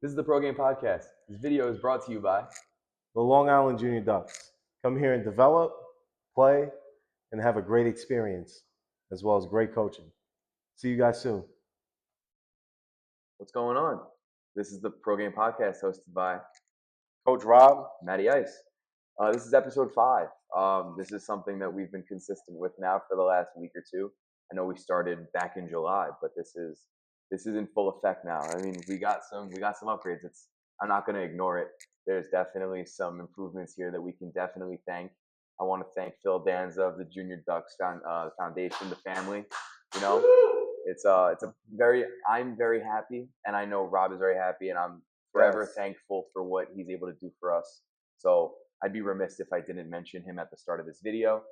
This is the Pro Game Podcast. This video is brought to you by the Long Island Junior Ducks. Come here and develop, play, and have a great experience, as well as great coaching. See you guys soon. What's going on? This is the Pro Game Podcast hosted by Coach Rob. MattyIce. This is episode 5. This is something that we've been consistent with now for the last week or two. I know we started back in July, but this is in full effect now. I mean, we got some upgrades. I'm not going to ignore it. There's definitely some improvements here that we can definitely thank. I want to thank Phil Danza of the Junior Ducks Foundation, the family. You know, I'm very happy, and I know Rob is very happy, and I'm forever thankful for what he's able to do for us. So I'd be remiss if I didn't mention him at the start of this video.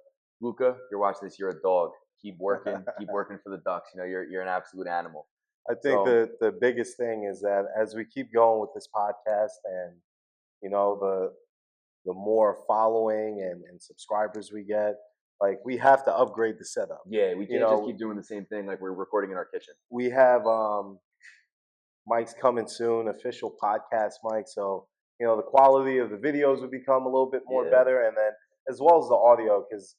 Luca, you're watching this. You're a dog. Keep working. Keep working for the Ducks. You know, you're an absolute animal. I think the biggest thing is that as we keep going with this podcast, and you know the more following and subscribers we get, like we have to upgrade the setup. Yeah, we can't just keep doing the same thing like we're recording in our kitchen. We have mics coming soon, official podcast mics. So the quality of the videos will become a little bit more better, and then as well as the audio, because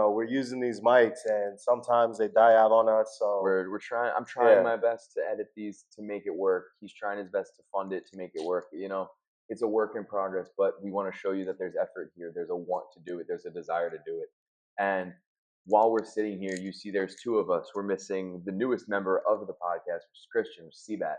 we're using these mics and sometimes they die out on us. So we're trying. I'm trying my best to edit these to make it work. He's trying his best to fund it to make it work. It's a work in progress, but we want to show you that there's effort here. There's a want to do it. There's a desire to do it. And while we're sitting here, you see there's 2 of us. We're missing the newest member of the podcast, which is Christian, C-Bat.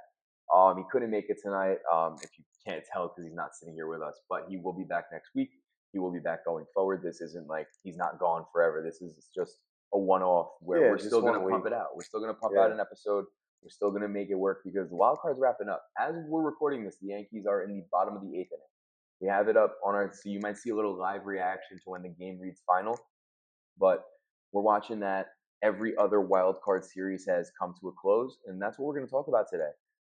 He couldn't make it tonight, if you can't tell, because he's not sitting here with us. But he will be back next week. He will be back going forward. This isn't like he's not gone forever. This is just a one-off where we're still going to pump it out. We're still going to pump out an episode. We're still going to make it work because the wild card's wrapping up. As we're recording this, the Yankees are in the bottom of the 8th inning. We have it up on so you might see a little live reaction to when the game reads final. But we're watching that. Every other wild card series has come to a close, and that's what we're going to talk about today.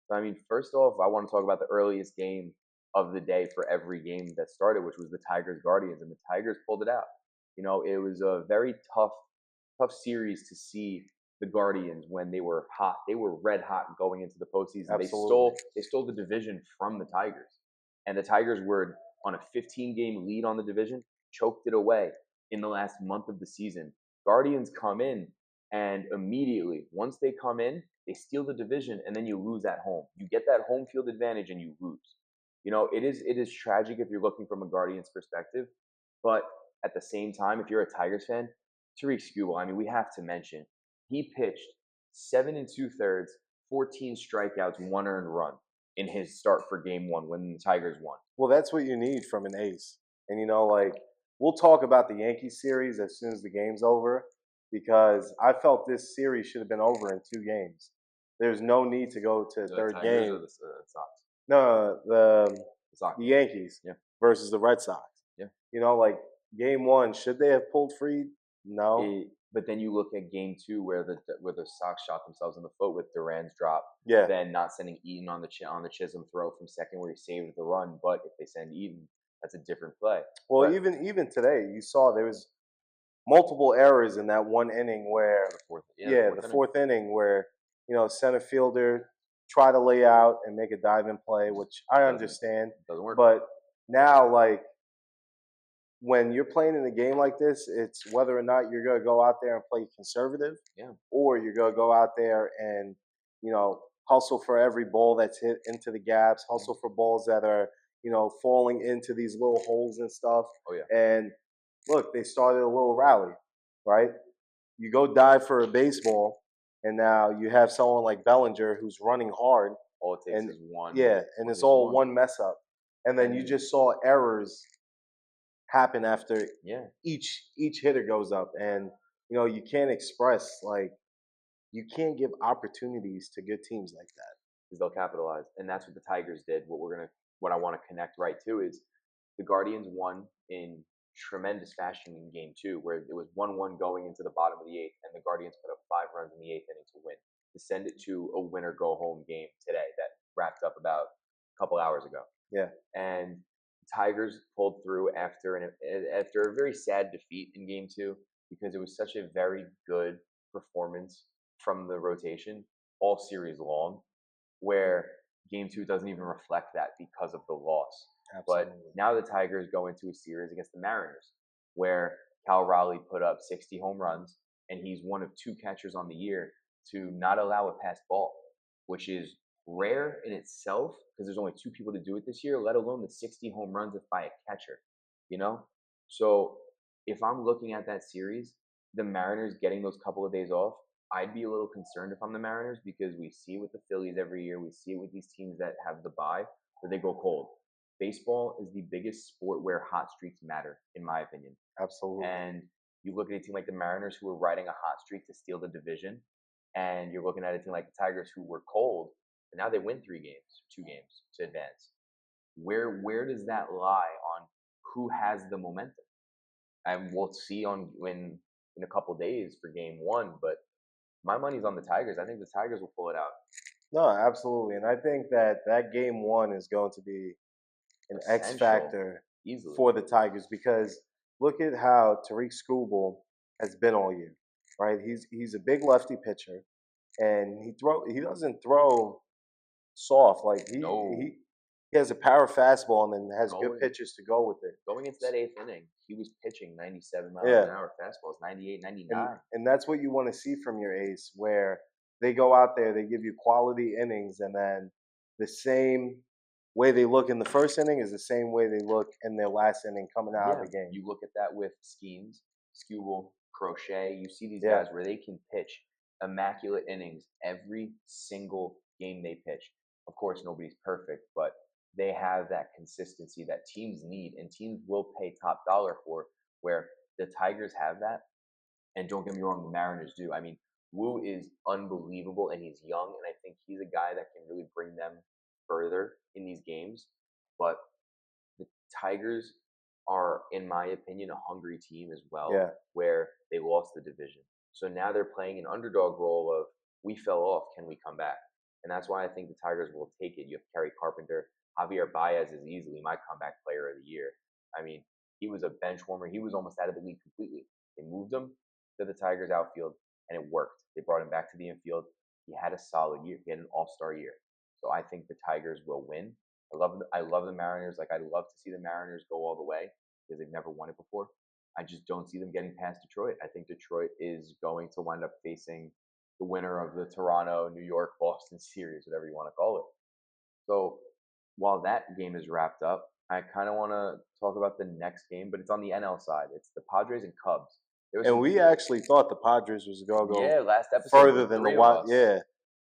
So, I mean, first off, I want to talk about the earliest game of the day for every game that started, which was the Tigers-Guardians, and the Tigers pulled it out. It was a very tough series to see the Guardians when they were hot. They were red hot going into the postseason. Absolutely. They stole the division from the Tigers, and the Tigers were on a 15-game lead on the division, choked it away in the last month of the season. Guardians come in, and immediately, once they come in, they steal the division, and then you lose at home. You get that home field advantage, and you lose. It is tragic if you're looking from a Guardians perspective, but at the same time, if you're a Tigers fan, Tariq Skubal, I mean, we have to mention, he pitched 7 2/3, 14 strikeouts, 1 earned run in his start for Game 1 when the Tigers won. Well, that's what you need from an ace. And, we'll talk about the Yankees series as soon as the game's over, because I felt this series should have been over in 2 games. There's no need to go to the third game. Or the Sox? No, the Yankees versus the Red Sox. Yeah. Game 1, should they have pulled free? No. But then you look at Game 2 where the Sox shot themselves in the foot with Duran's drop. Yeah. Then not sending Eaton on the Chisholm throw from second where he saved the run. But if they send Eaton, that's a different play. Well, even today, you saw there was multiple errors in that one inning where the fourth inning where center fielder try to lay out and make a dive-in play, which I understand. Doesn't work. But now, when you're playing in a game like this, it's whether or not you're going to go out there and play conservative, or you're going to go out there and hustle for every ball that's hit into the gaps, hustle for balls that are falling into these little holes and stuff. Oh yeah. And look, they started a little rally, right? You go dive for a baseball, and now you have someone like Bellinger who's running hard. All it takes is one. Yeah, and it's all one mess up. And then you just saw errors happen after each hitter goes up. And, you can't express, you can't give opportunities to good teams like that. Because they'll capitalize. And that's what the Tigers did. What I want to connect right to is the Guardians won in tremendous fashion in Game 2, where it was 1-1 going into the bottom of the 8th, and the Guardians put up 5 runs in the 8th inning to win, to send it to a winner-go-home game today that wrapped up about a couple hours ago. Yeah. And the Tigers pulled through after a very sad defeat in Game 2, because it was such a very good performance from the rotation all series long, where Game 2 doesn't even reflect that because of the loss. Absolutely. But now the Tigers go into a series against the Mariners, where Cal Raleigh put up 60 home runs, and he's one of 2 catchers on the year to not allow a passed ball, which is rare in itself because there's only 2 people to do it this year, let alone the 60 home runs by a catcher, you know? So if I'm looking at that series, the Mariners getting those couple of days off, I'd be a little concerned if I'm the Mariners because we see it with the Phillies every year. We see it with these teams that have the bye, where they go cold. Baseball is the biggest sport where hot streaks matter, in my opinion. Absolutely. And you look at a team like the Mariners who were riding a hot streak to steal the division, and you're looking at a team like the Tigers who were cold, and now they win 3 games, 2 games to advance. Where does that lie on who has the momentum? And we'll see in a couple days for game 1, but my money's on the Tigers. I think the Tigers will pull it out. No, absolutely. And I think that game 1 is going to be an X factor easily for the Tigers because look at how Tariq Skubal has been all year, right? He's a big lefty pitcher, and he doesn't throw soft like he has a power fastball and then has good pitches to go with it. Going into that 8th inning, he was pitching 97 miles an hour fastballs, 98, 99. And that's what you want to see from your ace, where they go out there, they give you quality innings, and then the same way they look in the first inning is the same way they look in their last inning coming out of the game. You look at that with Skeens, Skubal, Crochet. You see these guys where they can pitch immaculate innings every single game they pitch. Of course, nobody's perfect, but they have that consistency that teams need and teams will pay top dollar for, where the Tigers have that. And don't get me wrong, the Mariners do. I mean, Wu is unbelievable and he's young, and I think he's a guy that can really bring them further in these games. But the Tigers are, in my opinion, a hungry team as well, where they lost the division. So now they're playing an underdog role of, we fell off, can we come back? And that's why I think the Tigers will take it. You have Kerry Carpenter. Javier Baez is easily my comeback player of the year. I mean, he was a bench warmer. He was almost out of the league completely. They moved him to the Tigers outfield, and it worked. They brought him back to the infield. He had a solid year. He had an all-star year. So I think the Tigers will win. I love the Mariners. Like, I'd love to see the Mariners go all the way because they've never won it before. I just don't see them getting past Detroit. I think Detroit is going to wind up facing the winner of the Toronto, New York, Boston series, whatever you want to call it. So while that game is wrapped up, I kind of want to talk about the next game, but it's on the NL side. It's the Padres and Cubs. And we actually thought the Padres was going to go last episode further than the wild,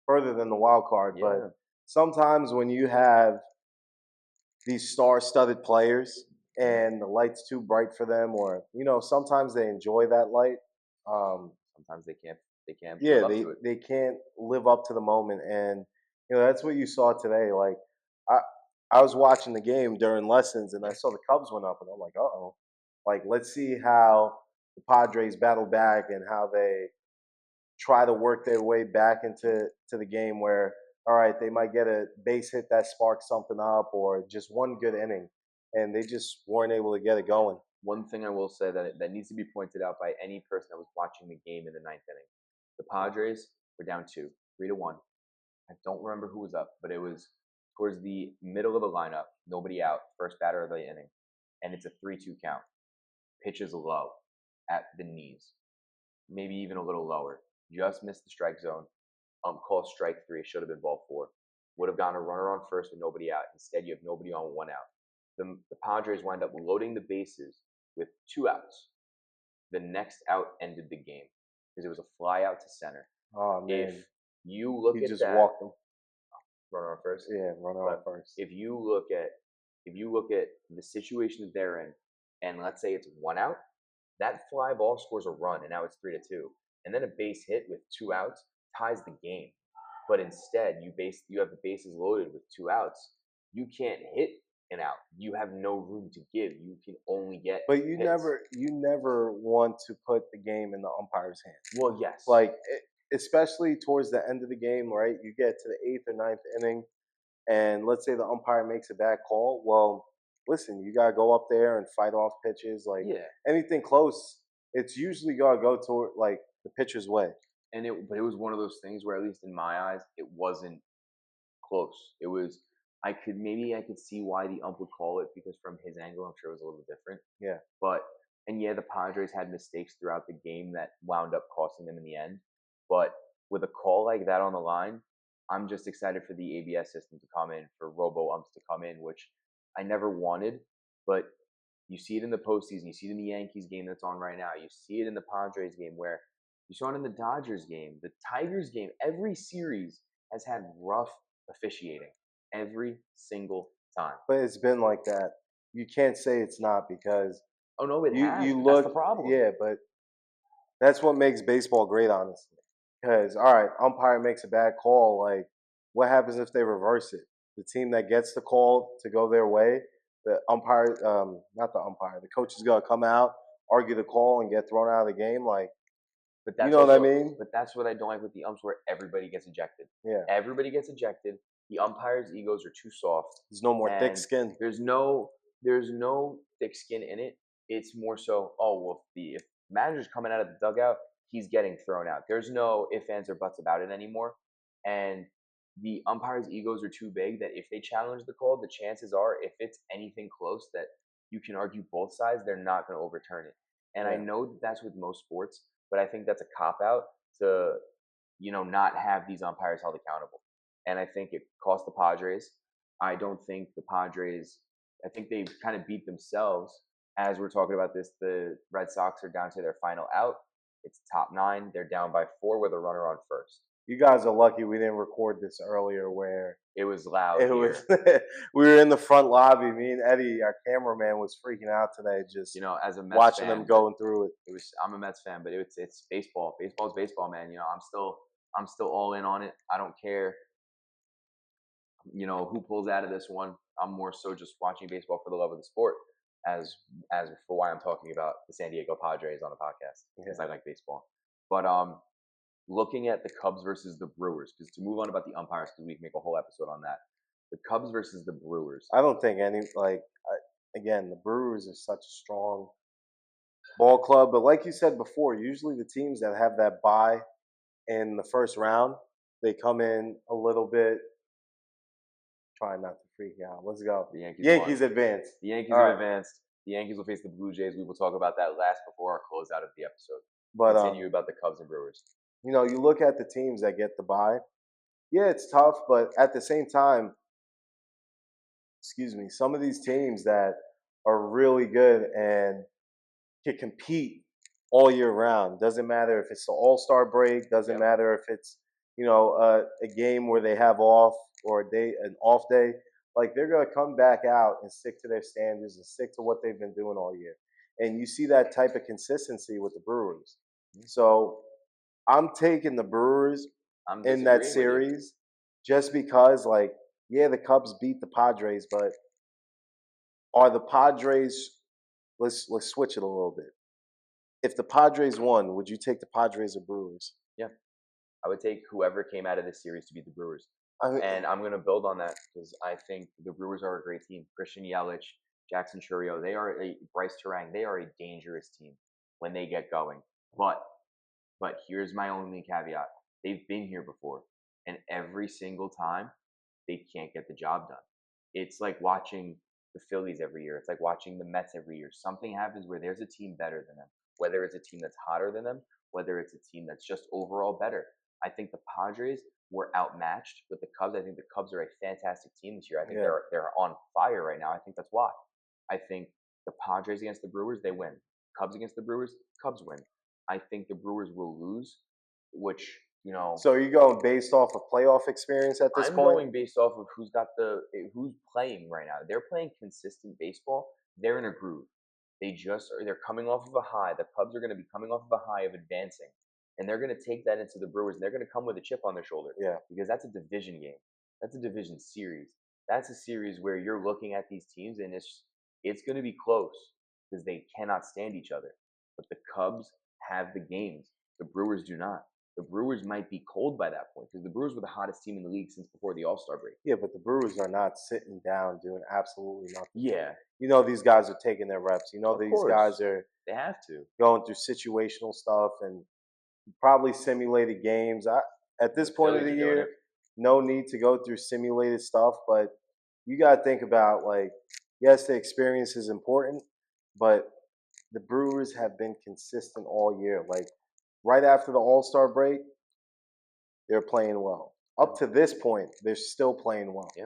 further than the wild card. But sometimes when you have these star-studded players and the light's too bright for them, or sometimes they enjoy that light. Sometimes they can't. They can't live up to the moment, and that's what you saw today. Like I was watching the game during lessons, and I saw the Cubs went up, and I'm like, uh-oh. Like, let's see how the Padres battle back and how they try to work their way back into the game where, all right, they might get a base hit that sparks something up or just one good inning, and they just weren't able to get it going. One thing I will say that needs to be pointed out by any person that was watching the game in the 9th inning. The Padres were down 3-1. I don't remember who was up, but it was towards the middle of the lineup, nobody out, first batter of the inning, and it's a 3-2 count. Pitches low at the knees, maybe even a little lower. Just missed the strike zone. Called strike 3. Should have been ball 4. Would have gone a runner on first with nobody out. Instead, you have nobody on, 1 out. The Padres wind up loading the bases with 2 outs. The next out ended the game because it was a fly out to center. Oh man! If you look at just that, walked them. Runner on first. Yeah, runner on first. If you look at the situation that they're in, and let's say it's 1 out, that fly ball scores a run, and now it's 3-2, and then a base hit with 2 outs ties the game. But instead, you have the bases loaded with 2 outs. You can't hit an out. You have no room to give. You can only get. But you never want to put the game in the umpire's hands. Well, yes. Like especially towards the end of the game, right? You get to the 8th or 9th inning, and let's say the umpire makes a bad call. Well, listen, you gotta go up there and fight off pitches. Like anything close, it's usually gotta go toward like the pitcher's way. But it was one of those things where, at least in my eyes, it wasn't close. It was. I could see why the ump would call it because from his angle, I'm sure it was a little different. Yeah. But and yeah, the Padres had mistakes throughout the game that wound up costing them in the end. But with a call like that on the line, I'm just excited for the ABS system to come in, for robo umps to come in, which I never wanted, but you see it in the postseason. You see it in the Yankees game that's on right now. You see it in the Padres game where you saw it in the Dodgers game, the Tigers game. Every series has had rough officiating every single time. But it's been like that. You can't say it's not because Oh no, it has. you But that's the look, problem. yeah, but that's what makes baseball great, honestly. Because all right, umpire makes a bad call. Like, what happens if they reverse it? The team that gets the call to go their way, the umpire, not the umpire, the coach is gonna come out, argue the call, and get thrown out of the game. Like, But you that's know what I also, mean? but that's what I don't like with the umps, where everybody gets ejected. Yeah. Everybody gets ejected. The umpires' egos are too soft. There's no more thick And skin. there's no thick skin in it. It's more so, oh well, if manager's coming out of the dugout, he's getting thrown out. There's no ifs, ands, or buts about it anymore. And the umpires' egos are too big that if they challenge the call, the chances are, if it's anything close that you can argue both sides, they're not going to overturn it. And I Yeah. know that that's with most sports, but I think that's a cop out to not have these umpires held accountable. And I think it cost the Padres. I don't think the Padres. I think they kind of beat themselves. As we're talking about this, the Red Sox are down to their final out. It's top 9. They're down by 4 with a runner on first. You guys are lucky we didn't record this earlier where It was loud it here. was we were in the front lobby. Me and Eddie, our cameraman, was freaking out today just As a Mets watching fan, them going through it. I'm a Mets fan, but it's baseball. Baseball's baseball, man. I'm still all in on it. I don't care who pulls out of this one. I'm more so just watching baseball for the love of the sport, as for why I'm talking about the San Diego Padres on a podcast, because I like baseball. But looking at the Cubs versus the Brewers, because to move on about the umpires, because we can make a whole episode on that. The Cubs versus the Brewers. I don't think again, the Brewers are such a strong ball club, but like you said before, usually the teams that have that bye in the first round, they come in a little bit. Trying not to freak out. Let's go. The Yankees advance. The Yankees are advanced. The Yankees will face the Blue Jays. We will talk about that last before our closeout of the episode. But continue about the Cubs and Brewers. You look at the teams that get the bye. Yeah, it's tough, but at the same time, excuse me, some of these teams that are really good and can compete all year round. Doesn't matter if it's the All-Star break. Doesn't matter if it's a game where they have off or an off day. Like, they're going to come back out and stick to their standards and stick to what they've been doing all year. And you see that type of consistency with the Brewers. So I'm taking the Brewers in that series just because, the Cubs beat the Padres, but are the Padres? Let's switch it a little bit. If the Padres won, would you take the Padres or Brewers? Yeah, I would take whoever came out of this series to beat the Brewers. And I'm going to build on that because I think the Brewers are a great team. Christian Yelich, Jackson Chourio, Bryce Terang, they are a dangerous team when they get going. But here's my only caveat. They've been here before, and every single time, they can't get the job done. It's like watching the Phillies every year. It's like watching the Mets every year. Something happens where there's a team better than them, whether it's a team that's hotter than them, whether it's a team that's just overall better. I think the Padres were outmatched with the Cubs. I think the Cubs are a fantastic team this year. I think they're on fire right now. I think that's why. I think the Padres against the Brewers, they win. Cubs against the Brewers, Cubs win. I think the Brewers will lose, which So are you going based off of playoff experience at this point? I'm going based off of who's playing right now. They're playing consistent baseball. They're in a groove. They're coming off of a high. The Cubs are going to be coming off of a high of advancing, and they're going to take that into the Brewers. And they're going to come with a chip on their shoulder. Yeah, because that's a division game. That's a division series. That's a series where you're looking at these teams, and it's going to be close because they cannot stand each other. But the Cubs have the games. The Brewers do not. The Brewers might be cold by that point because the Brewers were the hottest team in the league since before the All-Star break. Yeah, but the Brewers are not sitting down doing absolutely nothing. Yeah. These guys are taking their reps. These guys are they have to going through situational stuff and probably simulated games. At this point of the year, no need to go through simulated stuff, but you got to think about like, yes, the experience is important, but the Brewers have been consistent all year. Like right after the All Star break, they're playing well. Up to this point, they're still playing well. Yeah.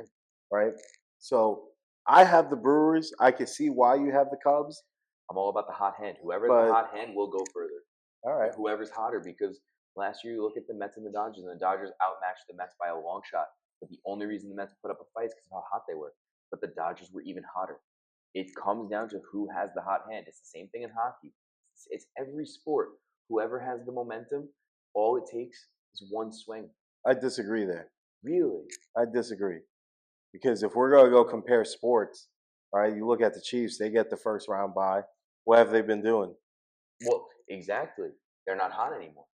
Right. So I have the Brewers. I can see why you have the Cubs. I'm all about the hot hand. Whoever's the hot hand will go further. All right. Whoever's hotter, because last year you look at the Mets and the Dodgers outmatched the Mets by a long shot. But the only reason the Mets put up a fight is because of how hot they were. But the Dodgers were even hotter. It comes down to who has the hot hand. It's the same thing in hockey. It's every sport. Whoever has the momentum, all it takes is one swing. I disagree there. Really? I disagree. Because if we're going to go compare sports, all right, you look at the Chiefs, they get the first round bye. What have they been doing? Well, exactly. They're not hot anymore.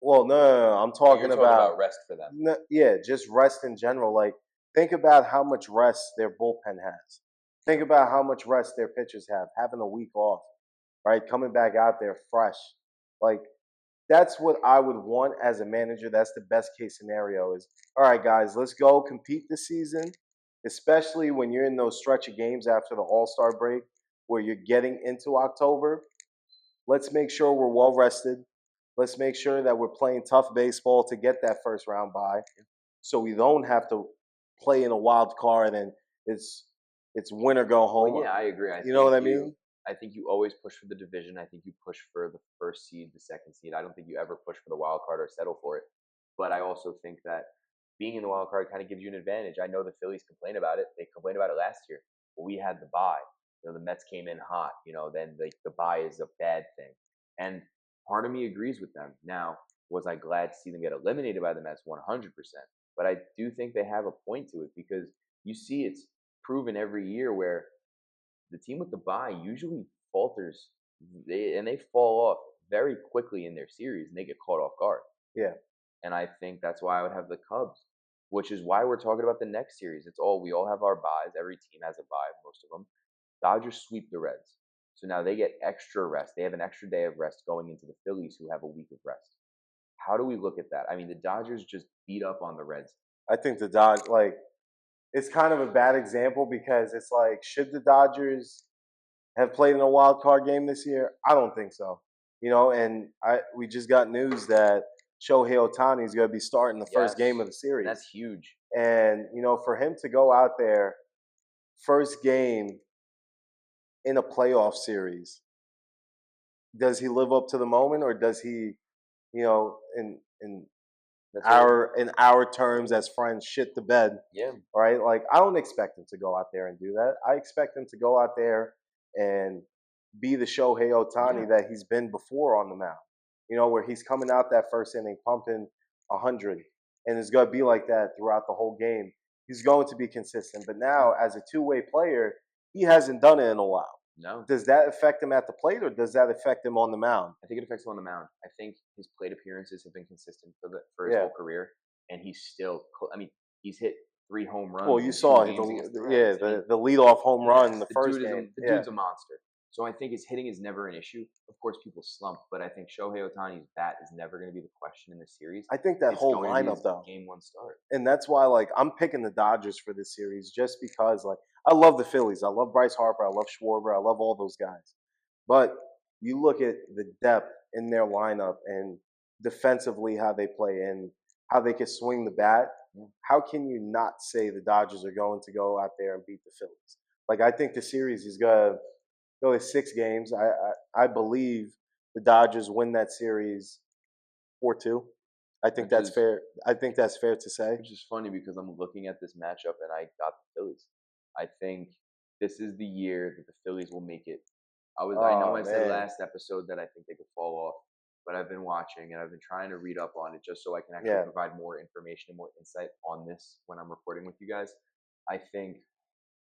Well, no. I'm talking about rest for them. Yeah, just rest in general. Like, think about how much rest their bullpen has. Think about how much rest their pitchers have, having a week off, right? Coming back out there fresh. Like, that's what I would want as a manager. That's the best case scenario is, all right, guys, let's go compete this season, especially when you're in those stretch of games after the All-Star break where you're getting into October. Let's make sure we're well rested. Let's make sure that we're playing tough baseball to get that first round bye so we don't have to play in a wild card and it's win or go home. Well, yeah, I agree. You know what I mean? I think you always push for the division. I think you push for the first seed, the second seed. I don't think you ever push for the wild card or settle for it. But I also think that being in the wild card kind of gives you an advantage. I know the Phillies complain about it. They complained about it last year. But we had the bye. The Mets came in hot. Then the bye is a bad thing. And part of me agrees with them. Now, was I glad to see them get eliminated by the Mets? 100%. But I do think they have a point to it because you see it's proven every year where the team with the bye usually falters and they fall off very quickly in their series and they get caught off guard. Yeah. And I think that's why I would have the Cubs, which is why we're talking about the next series. We all have our byes. Every team has a bye, most of them. Dodgers sweep the Reds. So now they get extra rest. They have an extra day of rest going into the Phillies who have a week of rest. How do we look at that? I mean, the Dodgers just beat up on the Reds. I think the Dodgers, like, it's kind of a bad example because it's like, should the Dodgers have played in a wild card game this year? I don't think so. And we just got news that Shohei Ohtani is going to be starting the first game of the series. That's huge. And, for him to go out there, first game in a playoff series, does he live up to the moment or does he, in our terms as friends, shit the bed? Yeah. Right? Like, I don't expect him to go out there and do that. I expect him to go out there and be the Shohei Ohtani that he's been before on the mound. Where he's coming out that first inning pumping 100, and it's going to be like that throughout the whole game. He's going to be consistent. But now, as a two-way player, he hasn't done it in a while. No. Does that affect him at the plate, or does that affect him on the mound? I think it affects him on the mound. I think his plate appearances have been consistent for his whole career, and he's still. He's hit 3 home runs. Well, you saw the leadoff home run in the first game. The dude's a monster. So I think his hitting is never an issue. Of course, people slump, but I think Shohei Ohtani's bat is never going to be the question in this series. I think it's whole lineup, though, game 1 start, and that's why, I'm picking the Dodgers for this series just because, I love the Phillies. I love Bryce Harper. I love Schwarber. I love all those guys. But you look at the depth in their lineup and defensively how they play and how they can swing the bat. How can you not say the Dodgers are going to go out there and beat the Phillies? I think the series is going to go to 6 games. I believe the Dodgers win that series 4-2. I think that's fair. I think that's fair to say. Which is funny because I'm looking at this matchup and I got the Phillies. I think this is the year that the Phillies will make it. I said last episode that I think they could fall off, but I've been watching and I've been trying to read up on it just so I can actually provide more information and more insight on this when I'm recording with you guys. I think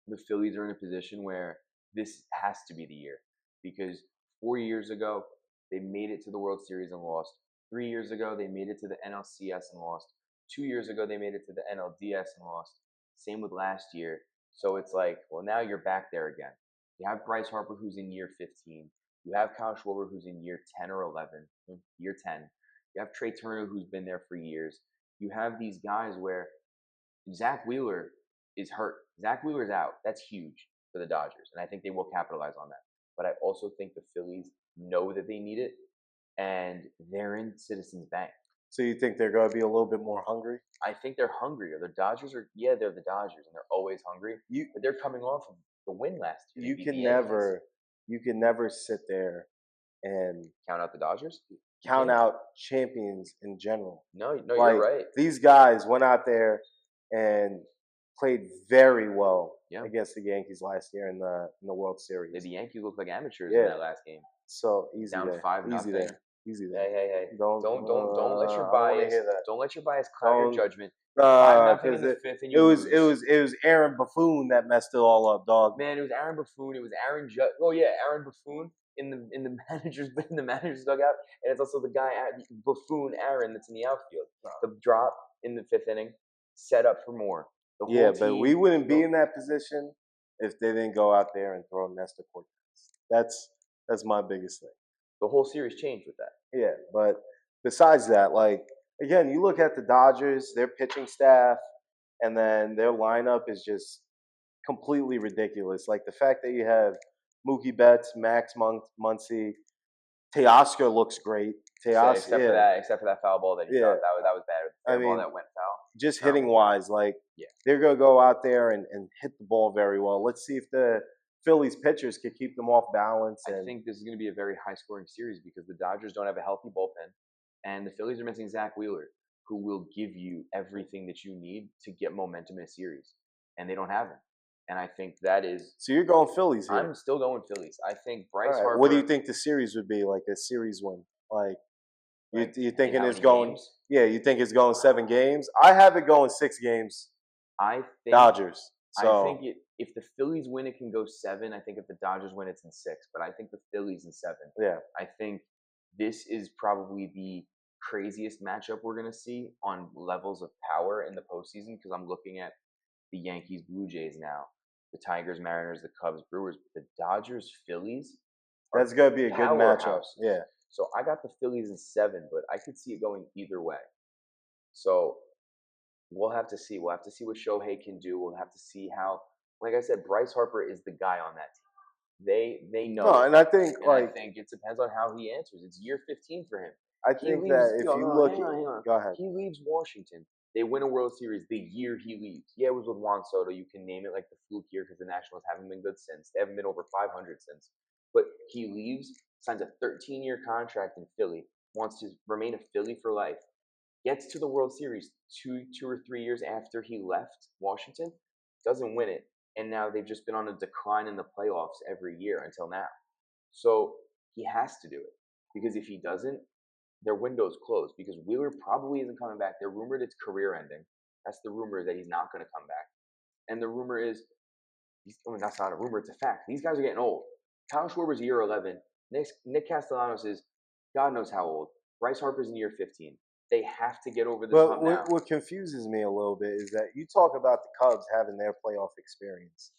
the Phillies are in a position where this has to be the year because 4 years ago, they made it to the World Series and lost. 3 years ago, they made it to the NLCS and lost. 2 years ago, they made it to the NLDS and lost. Same with last year. So it's like, well, now you're back there again. You have Bryce Harper, who's in year 15. You have Kyle Schwarber, who's in year 10 or 11, year 10. You have Trey Turner, who's been there for years. you have these guys where Zach Wheeler is hurt. Zach Wheeler's out. That's huge for the Dodgers, and I think they will capitalize on that. But I also think the Phillies know that they need it, and they're in Citizens Bank. So you think they're going to be a little bit more hungry? I think they're hungrier. The Dodgers are, yeah, they're the Dodgers, and they're always hungry. But they're coming off of the win last year. You can never sit there and count out the Dodgers. Count out champions in general. No, like, you're right. These guys went out there and played very well against the Yankees last year in the World Series. Yeah, the Yankees looked like amateurs in that last game. So easy down there. 5-0. Easy there. Hey. Don't let your bias. Don't let your bias cloud your judgment. 5-0 in the fifth, and it was Aaron Buffoon that messed it all up, dog. Man, it was Aaron Buffoon. It was Aaron Judge. Oh yeah, Aaron Buffoon in the manager's dugout, and it's also the guy Buffoon Aaron that's in the outfield. The drop in the fifth inning, set up for more. Yeah, but we wouldn't be in that position if they didn't go out there and throw Nestor Cortez. That's my biggest thing. The whole series changed with that. Yeah, but besides that, like, again, you look at the Dodgers, their pitching staff, and then their lineup is just completely ridiculous. Like the fact that you have Mookie Betts, Max Muncy, Teoscar looks great. Except for that foul ball that he shot, that was bad. The ball that went foul. Just hitting wise, like they're gonna go out there and hit the ball very well. Let's see if the Phillies pitchers could keep them off balance. I think this is going to be a very high-scoring series because the Dodgers don't have a healthy bullpen, and the Phillies are missing Zach Wheeler, who will give you everything that you need to get momentum in a series, and they don't have him. And I think that is. So you're going Phillies here. I'm still going Phillies. I think Bryce Harper. What do you think the series would be, like a series win? Like you thinking it's going? Games? Yeah, you think it's going 7 games? I have it going 6 games. I think Dodgers. So I think if the Phillies win, it can go 7. I think if the Dodgers win, it's in 6. But I think the Phillies in 7. Yeah. I think this is probably the craziest matchup we're going to see on levels of power in the postseason because I'm looking at the Yankees, Blue Jays now, the Tigers, Mariners, the Cubs, Brewers, the Dodgers, Phillies. That's going to be a good matchup. Yeah. So I got the Phillies in 7, but I could see it going either way. So we'll have to see. We'll have to see what Shohei can do. We'll have to see how, like I said, Bryce Harper is the guy on that team. They know. No, and I think I think it depends on how he answers. It's year 15 for him. I think that if you look, go ahead. He leaves Washington. They win a World Series the year he leaves. Yeah, it was with Juan Soto. You can name it like the fluke year because the Nationals haven't been good since. They haven't been over 500 since. But he leaves, signs a 13-year contract in Philly, wants to remain a Philly for life. Gets to the World Series 2 or 3 years after he left Washington, doesn't win it, and now they've just been on a decline in the playoffs every year until now. So he has to do it because if he doesn't, their window's closed because Wheeler probably isn't coming back. They're rumored it's career ending. That's the rumor that he's not going to come back. And the rumor is, that's not a rumor, it's a fact. These guys are getting old. Kyle Schwarber's year 11. Nick Castellanos is God knows how old. Bryce Harper's in year 15. They have to get over this hump now. What confuses me a little bit is that you talk about the Cubs having their playoff experience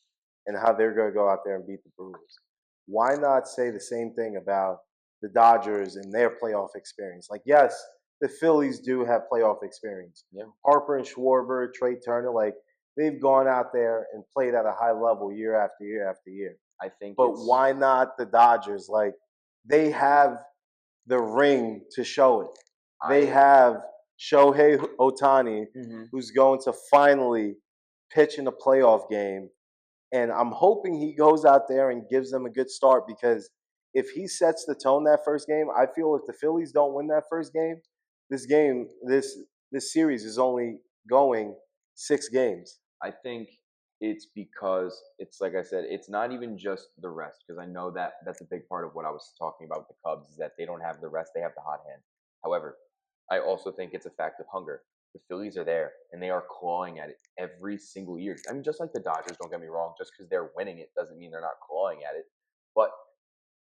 and how they're going to go out there and beat the Brewers. Why not say the same thing about the Dodgers and their playoff experience? Like, yes, the Phillies do have playoff experience. Yeah. Harper and Schwarber, Trey Turner, like they've gone out there and played at a high level year after year after year. I think. But why not the Dodgers? Like, they have the ring to show it. They have Shohei Ohtani, who's going to finally pitch in a playoff game. And I'm hoping he goes out there and gives them a good start because if he sets the tone that first game, I feel if the Phillies don't win that first game, this series is only going 6 games. I think it's because it's like I said, it's not even just the rest because I know that that's a big part of what I was talking about with the Cubs is that they don't have the rest, they have the hot hand. However, I also think it's a fact of hunger. The Phillies are there, and they are clawing at it every single year. I mean, just like the Dodgers, don't get me wrong, just because they're winning it doesn't mean they're not clawing at it. But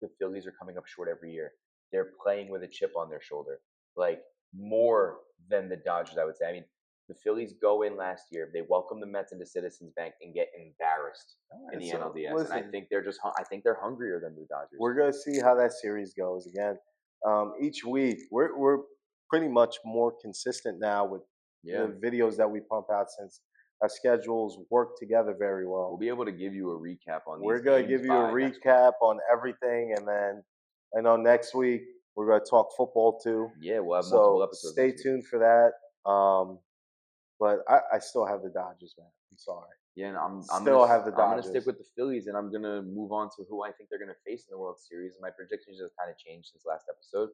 the Phillies are coming up short every year. They're playing with a chip on their shoulder, like more than the Dodgers, I would say. I mean, the Phillies go in last year. They welcome the Mets into Citizens Bank and get embarrassed in the NLDS. Listen, and I think they're hungrier than the Dodgers. We're going to see how that series goes again. Each week, we're pretty much more consistent now with the videos that we pump out, since our schedules work together very well. We'll be able to give you a recap on We're these gonna games give you a by next week. recap on everything, and then I know next week we're gonna talk football too. Yeah, we'll have multiple So episodes stay next week. tuned for that. But I still have the Dodgers, man. I'm sorry. Yeah, and Still have the I'm gonna stick Dodgers. with the Phillies, and I'm gonna move on to who I think they're gonna face in the World Series. My predictions have kind of changed since last episode.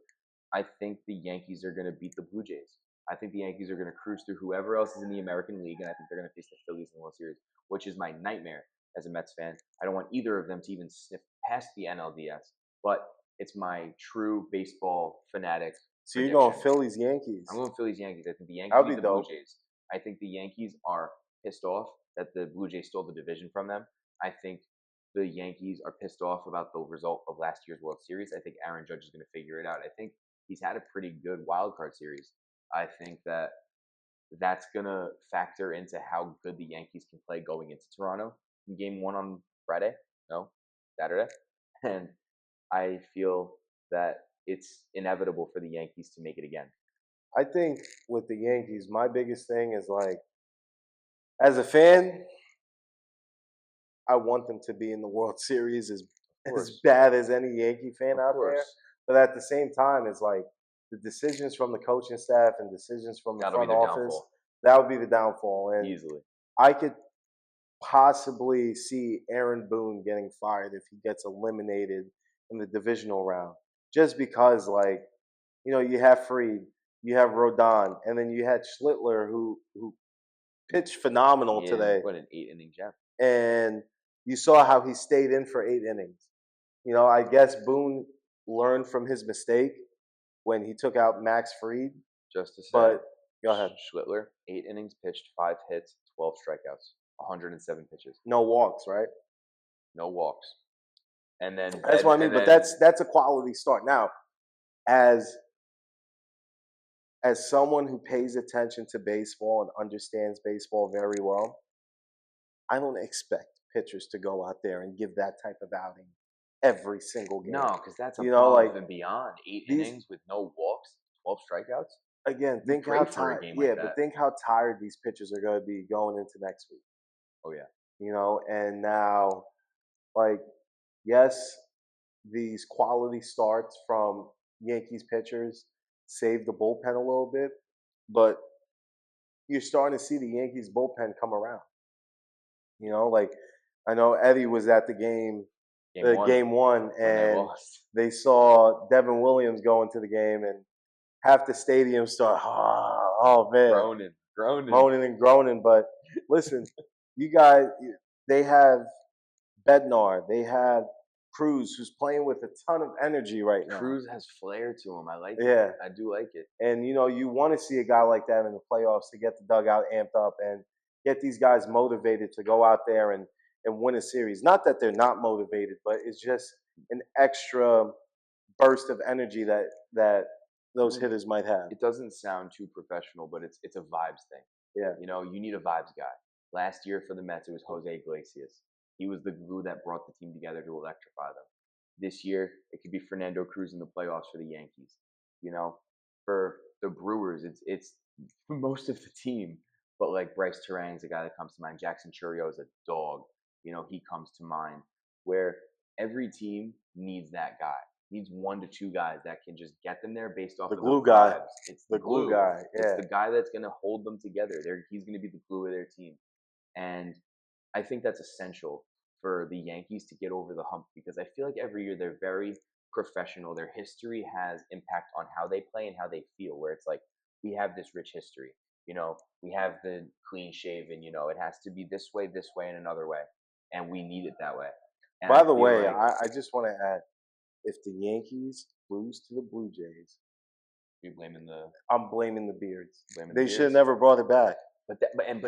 I think the Yankees are gonna beat the Blue Jays. I think the Yankees are gonna cruise through whoever else is in the American League, and I think they're gonna face the Phillies in the World Series, which is my nightmare as a Mets fan. I don't want either of them to even sniff past the NLDS, but it's my true baseball fanatic So you're going prediction. Phillies Yankees. I'm going Phillies Yankees. I think the Yankees That'd beat be the Blue dope. Jays. I think the Yankees are pissed off that the Blue Jays stole the division from them. I think the Yankees are pissed off about the result of last year's World Series. I think Aaron Judge is going to figure it out. I think he's had a pretty good wild card series. I think that that's going to factor into how good the Yankees can play going into Toronto in game one on Friday. No, Saturday. And I feel that it's inevitable for the Yankees to make it again. I think with the Yankees, my biggest thing is like, as a fan, I want them to be in the World Series as bad as any Yankee fan out there. But at the same time, it's like the decisions from the coaching staff and decisions from the front office, that would be the downfall. And easily, I could possibly see Aaron Boone getting fired if he gets eliminated in the divisional round. Just because, like, you have Fried, you have Rodon, and then you had Schlittler who pitched phenomenal today. What an 8-inning gem. And you saw how he stayed in for 8 innings. I guess Boone learned from his mistake when he took out Max Fried. Just to say, but go ahead. Schlittler, 8 innings pitched, 5 hits, 12 strikeouts, 107 pitches. No walks, right? No walks. And then that's what I mean. But that's a quality start. Now, as someone who pays attention to baseball and understands baseball very well, I don't expect pitchers to go out there and give that type of outing every single game. No, because that's above and beyond. 8 innings with no walks, 12 strikeouts. Again, think how tired. But think how tired these pitchers are going to be going into next week. Oh yeah. And now, like, yes, these quality starts from Yankees pitchers save the bullpen a little bit, but you're starting to see the Yankees bullpen come around. Like, I know Eddie was at the game one, and they saw Devin Williams go into the game, and half the stadium started, oh man, moaning and groaning. But listen, you guys, they have Bednar, they have Cruz, who's playing with a ton of energy right now. Cruz has flair to him. I like it. Yeah, I do like it. And you want to see a guy like that in the playoffs to get the dugout amped up and get these guys motivated to go out there and win a series. Not that they're not motivated, but it's just an extra burst of energy that those hitters might have. It doesn't sound too professional, but it's a vibes thing. Yeah. You need a vibes guy. Last year for the Mets, it was Jose Iglesias. He was the glue that brought the team together to electrify them. This year, it could be Fernando Cruz in the playoffs for the Yankees. For the Brewers, it's most of the team, but like Bryce Terang's a guy that comes to mind. Jackson Chourio is a dog. He comes to mind. Where every team needs that guy. Needs 1 to 2 guys that can just get them there based off the of glue the guy. vibes. It's the glue guy. Yeah. It's the guy that's going to hold them together. He's going to be the glue of their team. And I think that's essential for the Yankees to get over the hump, because I feel like every year they're very professional. Their history has impact on how they play and how they feel, where it's like, we have this rich history. We have the clean shaven, it has to be this way, and another way. And we need it that way. And by the way, I just want to add, if the Yankees lose to the Blue Jays, I'm blaming the Beards. They should have never brought it back. But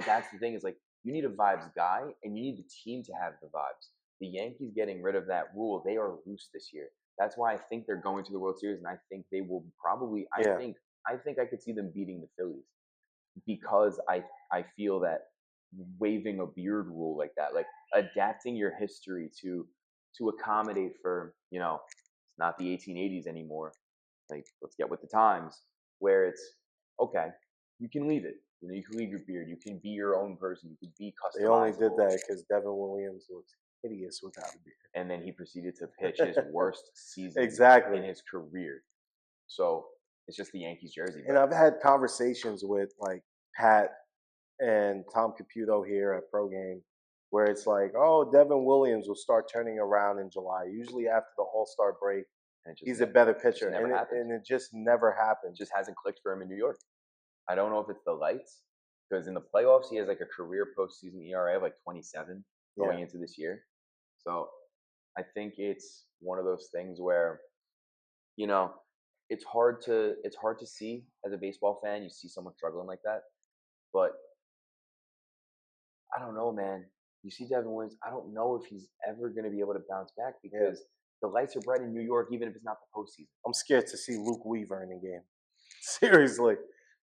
that's the thing, is like, you need a vibes guy, and you need the team to have the vibes. The Yankees getting rid of that rule, they are loose this year. That's why I think they're going to the World Series, and I think they will probably. I think I could see them beating the Phillies, because I feel that waving a beard rule like that, like adapting your history to accommodate for, it's not the 1880s anymore. Like, let's get with the times, where it's okay, you can leave it. You know, you can leave your beard. You can be your own person. You can be customizable. They only did that because Devin Williams was hideous without a beard. And then he proceeded to pitch his worst season exactly in his career. So it's just the Yankees jersey. And I've had conversations with like Pat and Tom Caputo here at Pro Game where it's like, oh, Devin Williams will start turning around in July, usually after the All-Star break. He's a better pitcher, and it just never happened. It just hasn't clicked for him in New York. I don't know if it's the lights, because in the playoffs he has like a career postseason ERA of like 27 going into this year. So I think it's one of those things where, you know, it's hard to see as a baseball fan. You see someone struggling like that, but I don't know, man. You see Devin Williams. I don't know if he's ever going to be able to bounce back because the lights are bright in New York, even if it's not the postseason. I'm scared to see Luke Weaver in the game. Seriously.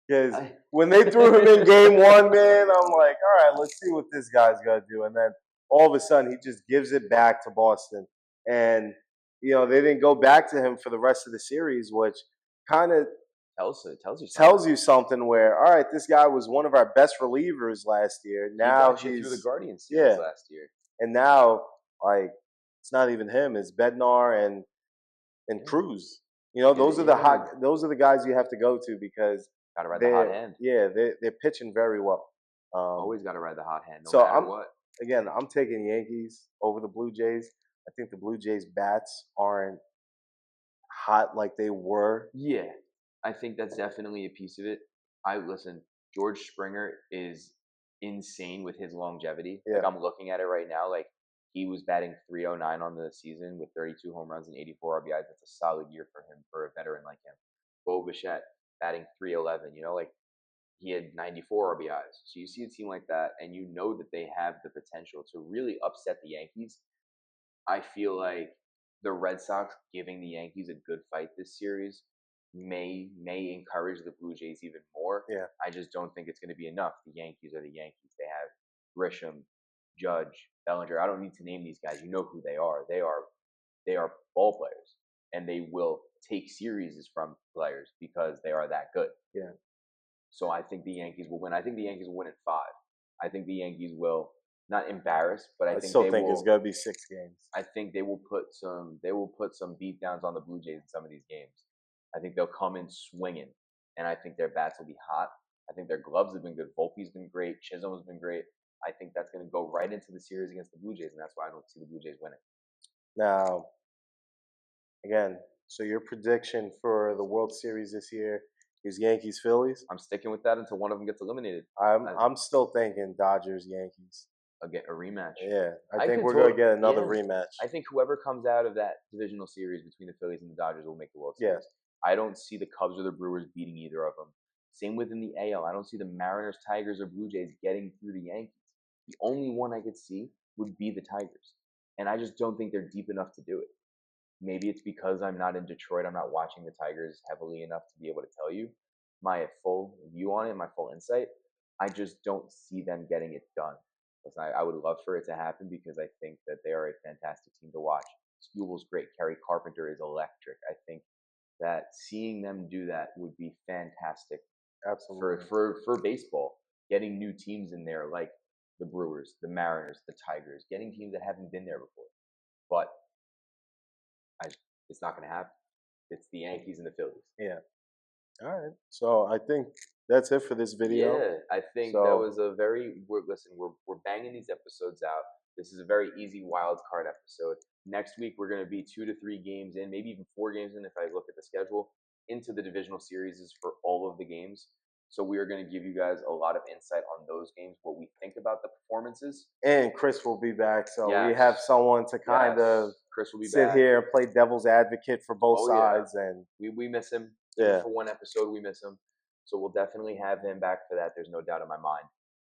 Because when they threw him in game one, man, I'm like, all right, let's see what this guy's going to do. And then all of a sudden, he just gives it back to Boston. And, you know, they didn't go back to him for the rest of the series, which kind of tells you something where, all right, this guy was one of our best relievers last year. Now he's through the Guardians series last year. And now, like, it's not even him. It's Bednar and Cruz. You know, those are the guys you have to go to because gotta ride the hot hand. Yeah, they're pitching very well. Always gotta ride the hot hand, no matter what. Again, I'm taking Yankees over the Blue Jays. I think the Blue Jays bats aren't hot like they were. Yeah, I think that's definitely a piece of it. Listen, George Springer is insane with his longevity. Like I'm looking at it right now, like he was batting .309 on the season with 32 home runs and 84 RBIs. That's a solid year for him, for a veteran like him. Bo Bichette batting .311. You know, like he had 94 RBIs. So you see a team like that, and you know that they have the potential to really upset the Yankees. I feel like the Red Sox giving the Yankees a good fight this series may encourage the Blue Jays even more. Yeah. I just don't think it's going to be enough. The Yankees are the Yankees. They have Grisham, Judge, Bellinger. I don't need to name these guys. You know who they are. They are ball players, and they will take series from players because they are that good. Yeah. So I think the Yankees will win. I think the Yankees will win in 5. I think the Yankees will not embarrass, but I still think it's gonna be 6 games. I think they will put some beat downs on the Blue Jays in some of these games. I think they'll come in swinging, and I think their bats will be hot. I think their gloves have been good. Volpe's been great. Chisholm's been great. I think that's going to go right into the series against the Blue Jays, and that's why I don't see the Blue Jays winning. Now, again, so your prediction for the World Series this year is Yankees Phillies? I'm sticking with that until one of them gets eliminated. I'm still thinking Dodgers Yankees. I'll get a rematch. Yeah, I think we're going to get another rematch. I think whoever comes out of that divisional series between the Phillies and the Dodgers will make the World Series. I don't see the Cubs or the Brewers beating either of them. Same within the AL. I don't see the Mariners, Tigers, or Blue Jays getting through the Yankees. The only one I could see would be the Tigers. And I just don't think they're deep enough to do it. Maybe it's because I'm not in Detroit. I'm not watching the Tigers heavily enough to be able to tell you my full view on it, my full insight. I just don't see them getting it done. Listen, I would love for it to happen because I think that they are a fantastic team to watch. Skubal's great. Kerry Carpenter is electric. I think that seeing them do that would be fantastic. Absolutely. For baseball, getting new teams in there like the Brewers, the Mariners, the Tigers, getting teams that haven't been there before. But it's not going to happen. It's the Yankees and the Phillies. Yeah. All right. So I think that's it for this video. Yeah, I think that was a very. We're banging these episodes out. This is a very easy wild card episode. Next week we're going to be 2 to 3 games in, maybe even 4 games in if I look at the schedule, into the divisional series for all of the games. So we are going to give you guys a lot of insight on those games, what we think about the performances. And Chris will be back, so we have someone to kind of Chris will be sit here and play devil's advocate for both sides. Yeah. And we miss him. Yeah. For one episode, we miss him. So we'll definitely have him back for that. There's no doubt in my mind.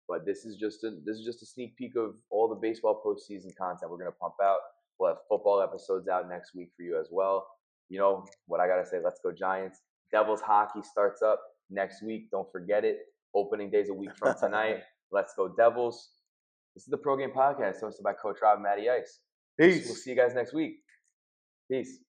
But this is just a sneak peek of all the baseball postseason content we're going to pump out. We'll have football episodes out next week for you as well. You know what I got to say, let's go Giants. Devils hockey starts up next week. Don't forget it. Opening day's a week from tonight. Let's go Devils. This is the Pro Game Podcast hosted by Coach Rob and Matty Ice. Peace. We'll see you guys next week. Peace.